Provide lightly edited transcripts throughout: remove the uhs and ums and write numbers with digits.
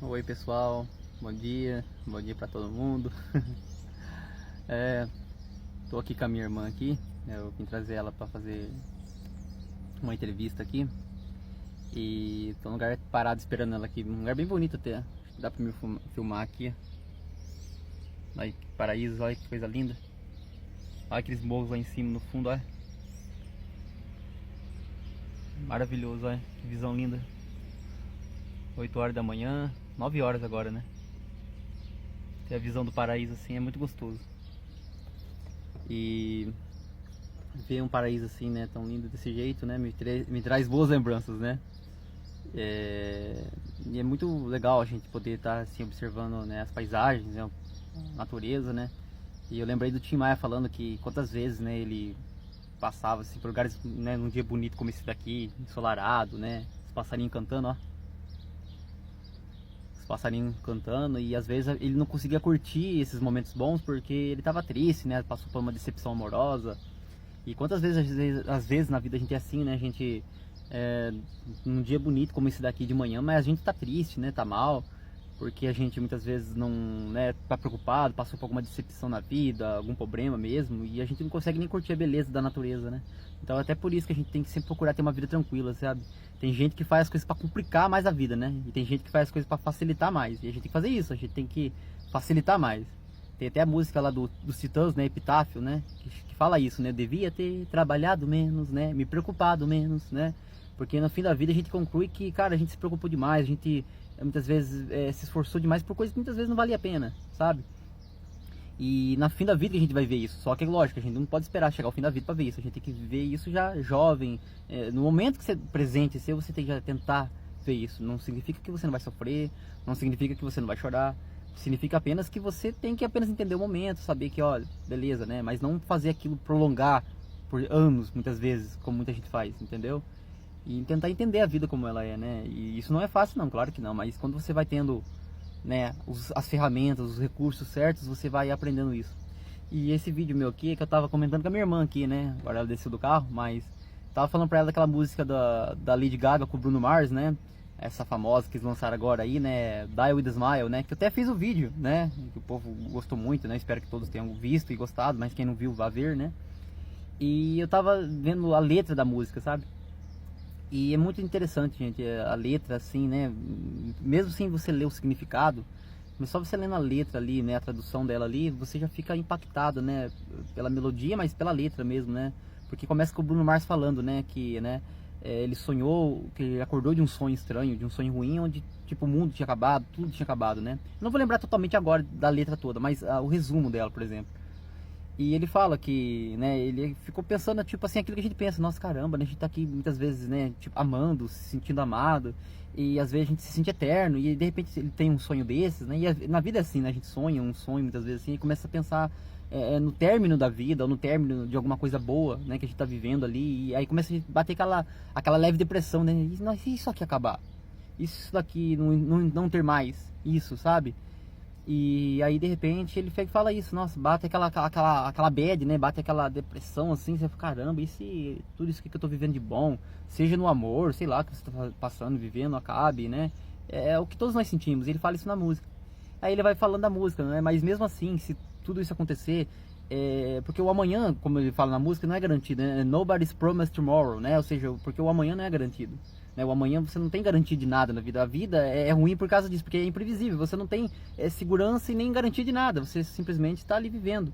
Oi pessoal, bom dia para todo mundo. Tô aqui com a minha irmã aqui, eu vim trazer ela para fazer uma entrevista aqui e tô num lugar parado esperando ela aqui, um lugar bem bonito até, acho que dá para me filmar aqui. Olha que paraíso, olha que coisa linda, olha aqueles morros lá em cima no fundo, olha, maravilhoso, olha que visão linda. 8 horas da manhã, 9 horas agora, né? Ter a visão do paraíso assim é muito gostoso. E ver um paraíso assim, né, tão lindo desse jeito, né, me traz boas lembranças, né? E é muito legal a gente poder estar assim observando, né, as paisagens, né, a natureza, né? E eu lembrei do Tim Maia falando que quantas vezes, né, ele passava assim por lugares, né, num dia bonito como esse daqui, ensolarado, né, os passarinhos cantando, ó. Passarinho cantando, e às vezes ele não conseguia curtir esses momentos bons porque ele estava triste, né? Passou por uma decepção amorosa. E quantas vezes, às vezes na vida a gente é assim, né? A gente num dia bonito como esse daqui de manhã, mas a gente tá triste, né? Tá mal, porque a gente muitas vezes não, né, tá preocupado, passou por alguma decepção na vida, algum problema mesmo, e a gente não consegue nem curtir a beleza da natureza, né? Então até por isso que a gente tem que sempre procurar ter uma vida tranquila, sabe? Tem gente que faz as coisas para complicar mais a vida, né? E tem gente que faz as coisas para facilitar mais. E a gente tem que fazer isso, a gente tem que facilitar mais. Tem até a música lá dos Titãs, né? Epitáfio, né? Que fala isso, né? Devia ter trabalhado menos, né? Me preocupado menos, né? Porque no fim da vida a gente conclui que, cara, a gente se preocupou demais, a gente muitas vezes se esforçou demais por coisas que muitas vezes não valia a pena, sabe? E na fim da vida que a gente vai ver isso. Só que é lógico, a gente não pode esperar chegar ao fim da vida para ver isso. A gente tem que viver isso já jovem. No momento que você presente seu, você tem que já tentar ver isso. Não significa que você não vai sofrer, não significa que você não vai chorar. Significa apenas que você tem que apenas entender o momento, saber que, olha, beleza, né? Mas não fazer aquilo prolongar por anos, muitas vezes, como muita gente faz, entendeu? E tentar entender a vida como ela é, né? E isso não é fácil não, claro que não. Mas quando você vai tendo, né, as ferramentas, os recursos certos, você vai aprendendo isso. E esse vídeo meu aqui, que eu tava comentando com a minha irmã aqui, né, agora ela desceu do carro, mas tava falando pra ela daquela música da Lady Gaga com o Bruno Mars, né, essa famosa que eles lançaram agora aí, né, Die With A Smile, né, que eu até fiz o vídeo, né, que o povo gostou muito, né, espero que todos tenham visto e gostado, mas quem não viu, vá ver, né. E eu tava vendo a letra da música, sabe? E é muito interessante, gente, a letra, assim, né? Mesmo sem você ler o significado, mas só você lendo a letra ali, né? A tradução dela ali, você já fica impactado, né? Pela melodia, mas pela letra mesmo, né? Porque começa com o Bruno Mars falando, né? Que, né? Ele sonhou, que ele acordou de um sonho estranho, de um sonho ruim, onde, tipo, o mundo tinha acabado, tudo tinha acabado, né? Não vou lembrar totalmente agora da letra toda, mas o resumo dela, por exemplo. E ele fala que, né, ele ficou pensando, tipo assim, aquilo que a gente pensa, nossa, caramba, né, a gente tá aqui muitas vezes, né, tipo, amando, se sentindo amado, e às vezes a gente se sente eterno, e de repente ele tem um sonho desses, né, e na vida é assim, né, a gente sonha um sonho muitas vezes assim, e começa a pensar no término da vida, ou no término de alguma coisa boa, né, que a gente tá vivendo ali, e aí começa a bater aquela leve depressão, né, e se isso aqui acabar? Isso daqui não ter mais, isso, sabe? E aí de repente ele fala isso, nossa, bate aquela bad, né? Bate aquela depressão assim, você fala, caramba, e se tudo isso que eu tô vivendo de bom, seja no amor, sei lá, que você tá passando, vivendo, acabe, né? É o que todos nós sentimos, e ele fala isso na música. Aí ele vai falando da música, né? Mas mesmo assim, se tudo isso acontecer, porque o amanhã, como ele fala na música, não é garantido, né? Nobody's promised tomorrow, né? Ou seja, porque o amanhã não é garantido. Né? O amanhã você não tem garantia de nada na vida. A vida é ruim por causa disso, porque é imprevisível. Você não tem segurança e nem garantia de nada. Você simplesmente está ali vivendo.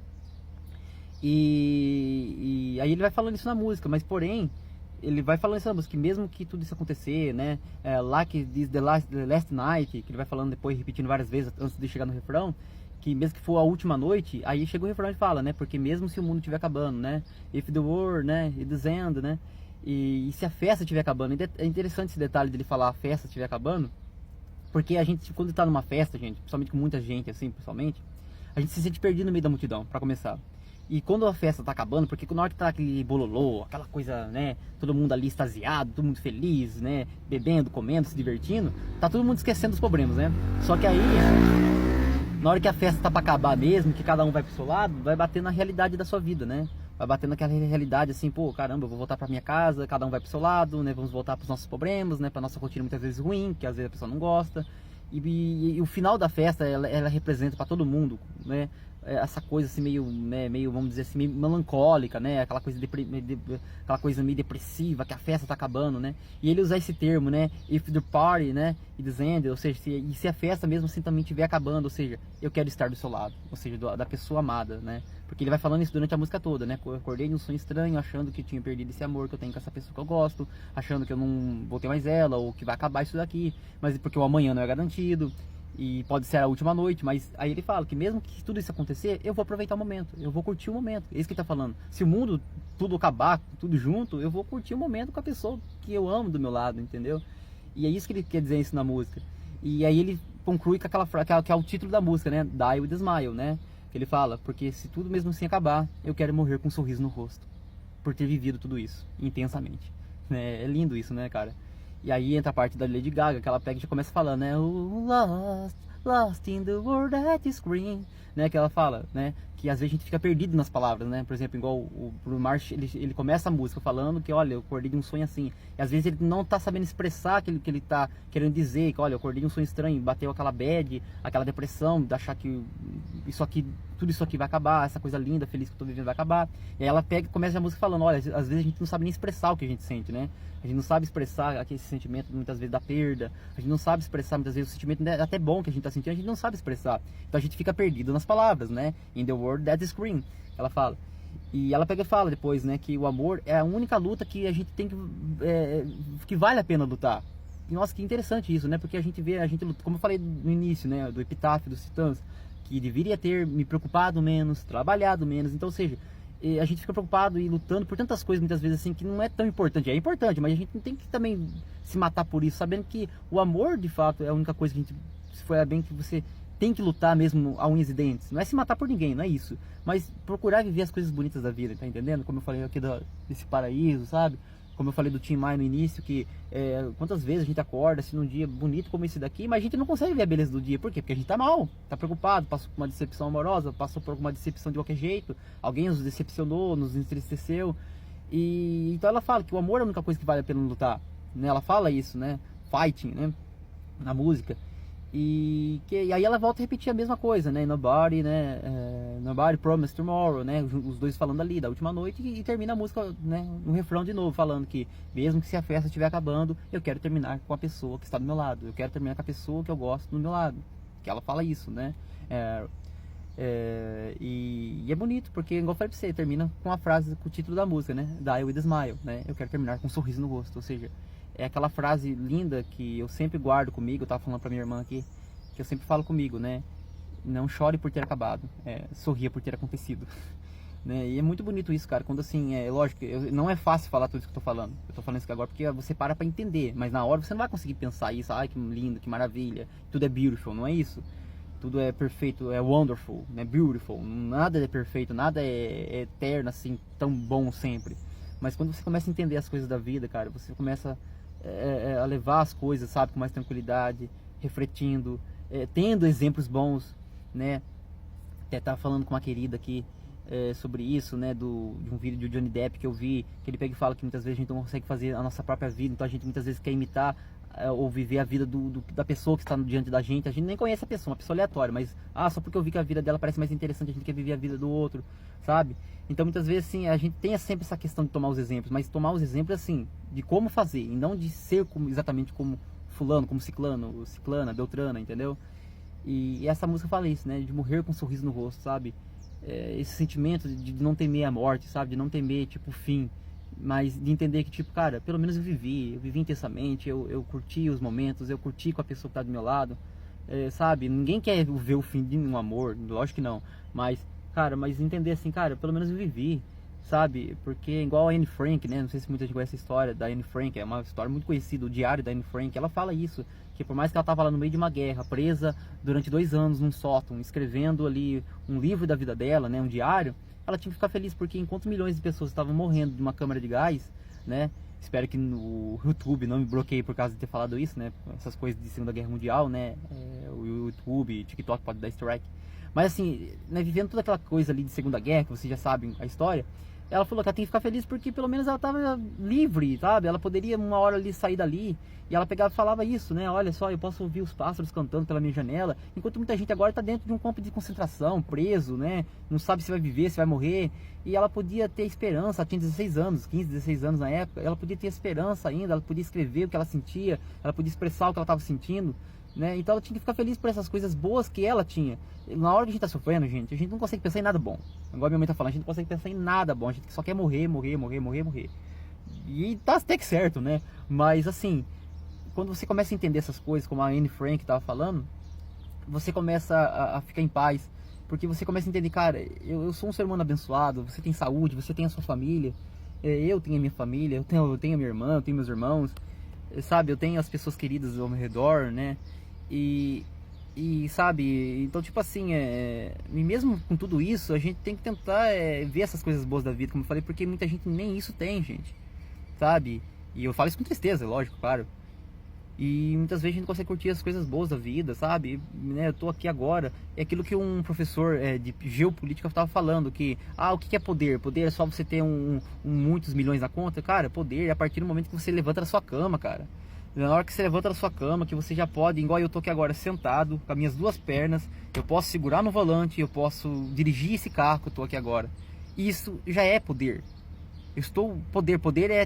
E aí ele vai falando isso na música, mas porém, ele vai falando isso na música, que mesmo que tudo isso acontecer, né? Like this the last night, que ele vai falando depois, repetindo várias vezes antes de chegar no refrão, que mesmo que for a última noite, aí chega o refrão e fala, né? Porque mesmo se o mundo estiver acabando, né? If the world, né? It is end, né? E se a festa estiver acabando, é interessante esse detalhe dele falar a festa estiver acabando, porque a gente, quando está numa festa, gente, principalmente com muita gente, assim, pessoalmente, a gente se sente perdido no meio da multidão, para começar. E quando a festa tá acabando, porque na hora que tá aquele bololô, aquela coisa, né, todo mundo ali extasiado, todo mundo feliz, né, bebendo, comendo, se divertindo, tá todo mundo esquecendo dos problemas, né? Só que aí, na hora que a festa tá pra acabar mesmo, que cada um vai pro seu lado, vai bater na realidade da sua vida, né? Vai bater naquela realidade assim, pô, caramba, eu vou voltar pra minha casa, cada um vai pro seu lado, né? Vamos voltar pros nossos problemas, né? Pra nossa rotina muitas vezes ruim, que às vezes a pessoa não gosta. E o final da festa, ela representa para todo mundo, né? Essa coisa assim meio, né, meio, vamos dizer assim, meio melancólica, né? Aquela coisa, aquela coisa meio depressiva, que a festa tá acabando, né? E ele usa esse termo, né? If the party, né? It is ended, ou seja, se a festa mesmo assim também estiver acabando, ou seja, eu quero estar do seu lado, ou seja, da pessoa amada, né? Porque ele vai falando isso durante a música toda, né? Eu acordei de um sonho estranho, achando que tinha perdido esse amor que eu tenho com essa pessoa que eu gosto, achando que eu não vou ter mais ela, ou que vai acabar isso daqui, mas porque o amanhã não é garantido. E pode ser a última noite, mas aí ele fala que mesmo que tudo isso acontecer, eu vou aproveitar o momento, eu vou curtir o momento. É isso que ele tá falando. Se o mundo tudo acabar, tudo junto, eu vou curtir o momento com a pessoa que eu amo do meu lado, entendeu? E é isso que ele quer dizer isso na música. E aí ele conclui com aquela frase, que é o título da música, né? Die with a Smile, né? Que ele fala, porque se tudo mesmo assim acabar, eu quero morrer com um sorriso no rosto, por ter vivido tudo isso, intensamente. É lindo isso, né, cara? E aí entra a parte da Lady Gaga, que ela pega e já começa falando, né? Oh, lost in the world that is green, né? Que ela fala, né? Que às vezes a gente fica perdido nas palavras, né? Por exemplo, igual o Bruno Mars, ele começa a música falando que, olha, eu acordei de um sonho assim. E às vezes ele não tá sabendo expressar aquilo que ele tá querendo dizer, que, olha, eu acordei de um sonho estranho, bateu aquela bad, aquela depressão, de achar que isso aqui, tudo isso aqui vai acabar, essa coisa linda, feliz que eu tô vivendo vai acabar. E aí ela pega e começa a música falando, olha, às vezes a gente não sabe nem expressar o que a gente sente, né? A gente não sabe expressar aquele sentimento, muitas vezes, da perda. A gente não sabe expressar, muitas vezes, o sentimento até bom que a gente está sentindo, a gente não sabe expressar. Então a gente fica perdido nas palavras, né? In the world that is green, ela fala. E ela pega e fala depois, né? Que o amor é a única luta que a gente tem que vale a pena lutar. E, nossa, que interessante isso, né? Porque a gente vê, como eu falei no início, né? Do epitáfio dos Titãs, que deveria ter me preocupado menos, trabalhado menos. Então, ou seja, a gente fica preocupado e lutando por tantas coisas muitas vezes assim que não é tão importante. É importante, mas a gente não tem que também se matar por isso, sabendo que o amor de fato é a única coisa que a gente, se for bem, que você tem que lutar mesmo a unhas e dentes. Não é se matar por ninguém, não é isso, mas procurar viver as coisas bonitas da vida, tá entendendo? Como eu falei aqui desse paraíso, sabe? Como eu falei do Tim Maia no início, que quantas vezes a gente acorda assim num dia bonito como esse daqui, mas a gente não consegue ver a beleza do dia. Por quê? Porque a gente tá mal, tá preocupado, passou por uma decepção amorosa, passou por uma decepção de qualquer jeito, alguém nos decepcionou, nos entristeceu. E então ela fala que o amor é a única coisa que vale a pena lutar, né? Ela fala isso, né? Fighting, né? Na música. E aí ela volta a repetir a mesma coisa, né? Nobody, né? Nobody Promised Tomorrow, né? Os dois falando ali da última noite e termina a música, né? No refrão de novo, falando que mesmo que se a festa estiver acabando, eu quero terminar com a pessoa que está do meu lado. Eu quero terminar com a pessoa que eu gosto do meu lado. Que ela fala isso, né? E é bonito, porque, igual eu falei pra você, termina com a frase, com o título da música, né? Die with a Smile, né? Eu quero terminar com um sorriso no rosto, ou seja, é aquela frase linda que eu sempre guardo comigo. Eu tava falando pra minha irmã aqui, que eu sempre falo comigo, né? Não chore por ter acabado, sorria por ter acontecido. Né? E é muito bonito isso, cara, quando assim, lógico, não é fácil falar tudo isso que eu tô falando. Eu tô falando isso aqui agora porque você para pra entender, mas na hora você não vai conseguir pensar isso, ai que lindo, que maravilha, tudo é beautiful, não é isso? Tudo é perfeito, é wonderful, né? Beautiful, nada é perfeito, nada é eterno assim, tão bom sempre. Mas quando você começa a entender as coisas da vida, cara, você começa a levar as coisas, sabe, com mais tranquilidade, refletindo, tendo exemplos bons, né? Até tava falando com uma querida aqui sobre isso, né? De um vídeo de Johnny Depp que eu vi, que ele pega e fala que muitas vezes a gente não consegue fazer a nossa própria vida, então a gente muitas vezes quer imitar ou viver a vida da pessoa que está diante da gente. A gente nem conhece a pessoa, uma pessoa aleatória, mas só porque eu vi que a vida dela parece mais interessante, a gente quer viver a vida do outro, sabe? Então muitas vezes assim, a gente tem sempre essa questão de tomar os exemplos, mas tomar os exemplos assim, de como fazer, e não de ser exatamente como fulano, como ciclano, ciclana, beltrana, entendeu? E essa música fala isso, né? De morrer com um sorriso no rosto, sabe? Esse sentimento de não temer a morte, sabe? De não temer, tipo, o fim. Mas de entender que, tipo, cara, pelo menos eu vivi intensamente, eu curti os momentos, eu curti com a pessoa que tá do meu lado, sabe? Ninguém quer ver o fim de um amor, lógico que não. Mas, cara, entender assim, cara, pelo menos eu vivi, sabe? Porque igual a Anne Frank, né? Não sei se muita gente conhece essa história da Anne Frank, é uma história muito conhecida, o diário da Anne Frank. Ela fala isso, que por mais que ela tava lá no meio de uma guerra, presa durante 2 anos num sótão, escrevendo ali um livro da vida dela, né? Um diário, ela tinha que ficar feliz, porque enquanto milhões de pessoas estavam morrendo de uma câmara de gás, né? Espero que no YouTube não me bloqueie por causa de ter falado isso, né? Essas coisas de Segunda Guerra Mundial, né? O YouTube, TikTok pode dar strike. Mas assim, né, vivendo toda aquela coisa ali de Segunda Guerra, que vocês já sabem a história, ela falou que ela tem que ficar feliz porque pelo menos ela estava livre, sabe? Ela poderia uma hora ali sair dali. E ela pegava e falava isso, né? Olha só, eu posso ouvir os pássaros cantando pela minha janela, enquanto muita gente agora está dentro de um campo de concentração, preso, né? Não sabe se vai viver, se vai morrer. E ela podia ter esperança, ela tinha 16 anos, 15, 16 anos na época, ela podia ter esperança ainda, ela podia escrever o que ela sentia, ela podia expressar o que ela estava sentindo, né? Então ela tinha que ficar feliz por essas coisas boas que ela tinha. Na hora que a gente tá sofrendo, gente, a gente não consegue pensar em nada bom. Agora minha mãe tá falando, a gente não consegue pensar em nada bom, a gente só quer morrer, morrer, morrer, morrer, morrer. E tá até que certo, né? Mas assim, quando você começa a entender essas coisas, como a Anne Frank estava falando, você começa a ficar em paz, porque você começa a entender, cara, eu sou um ser humano abençoado, você tem saúde, você tem a sua família, eu tenho a minha família, eu tenho a minha irmã, eu tenho meus irmãos, sabe, eu tenho as pessoas queridas ao meu redor, né, e sabe, então tipo assim, e mesmo com tudo isso, a gente tem que tentar ver essas coisas boas da vida, como eu falei, porque muita gente nem isso tem, gente, sabe, e eu falo isso com tristeza, lógico, claro. E muitas vezes a gente não consegue curtir as coisas boas da vida, sabe? Né, eu tô aqui agora. É aquilo que um professor de geopolítica estava falando, que o que é poder? Poder é só você ter muitos milhões na conta? Cara, poder é a partir do momento que você levanta da sua cama, cara. Na hora que você levanta da sua cama, que você já pode, igual eu tô aqui agora, sentado, com as minhas duas pernas, eu posso segurar no volante, eu posso dirigir esse carro que eu tô aqui agora. Isso já é poder. Poder é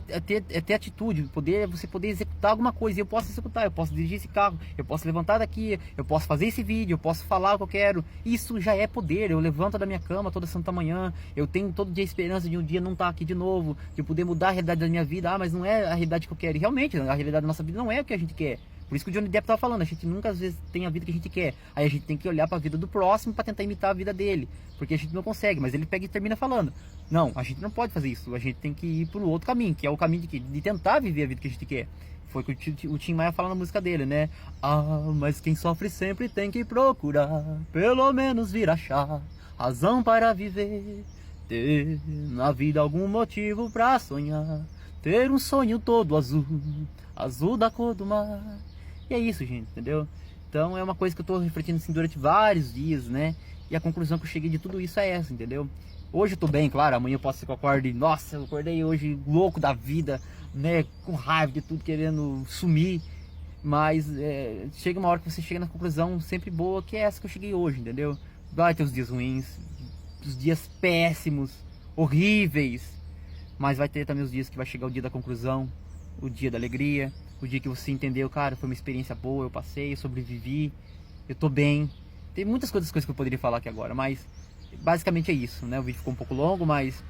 ter atitude, poder é você poder executar alguma coisa, e eu posso executar, eu posso dirigir esse carro, eu posso levantar daqui, eu posso fazer esse vídeo, eu posso falar o que eu quero, isso já é poder. Eu levanto da minha cama toda santa manhã, eu tenho todo dia a esperança de um dia não estar aqui de novo, de poder mudar a realidade da minha vida, mas não é a realidade que eu quero, e realmente, a realidade da nossa vida não é o que a gente quer. Por isso que o Johnny Depp estava falando, a gente nunca às vezes tem a vida que a gente quer. Aí a gente tem que olhar para a vida do próximo para tentar imitar a vida dele, porque a gente não consegue. Mas ele pega e termina falando, não, a gente não pode fazer isso, a gente tem que ir para o outro caminho, que é o caminho de tentar viver a vida que a gente quer. Foi o que o Tim Maia fala na música dele, né? Mas quem sofre sempre tem que procurar, pelo menos vir achar razão para viver, ter na vida algum motivo para sonhar, ter um sonho todo azul, azul da cor do mar. E é isso, gente, entendeu? Então é uma coisa que eu tô refletindo assim durante vários dias, né? E a conclusão que eu cheguei de tudo isso é essa, entendeu? Hoje eu tô bem, claro, amanhã eu posso ser que eu acorde, nossa, eu acordei hoje louco da vida, né? Com raiva de tudo, querendo sumir. Mas chega uma hora que você chega na conclusão sempre boa, que é essa que eu cheguei hoje, entendeu? Vai ter os dias ruins, os dias péssimos, horríveis. Mas vai ter também os dias que vai chegar o dia da conclusão, o dia da alegria, o dia que você entendeu, cara, foi uma experiência boa, eu passei, eu sobrevivi, eu tô bem. Tem muitas coisas que eu poderia falar aqui agora, mas basicamente é isso, né? O vídeo ficou um pouco longo, mas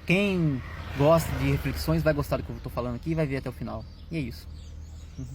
quem gosta de reflexões vai gostar do que eu tô falando aqui e vai ver até o final. E é isso. Uhum.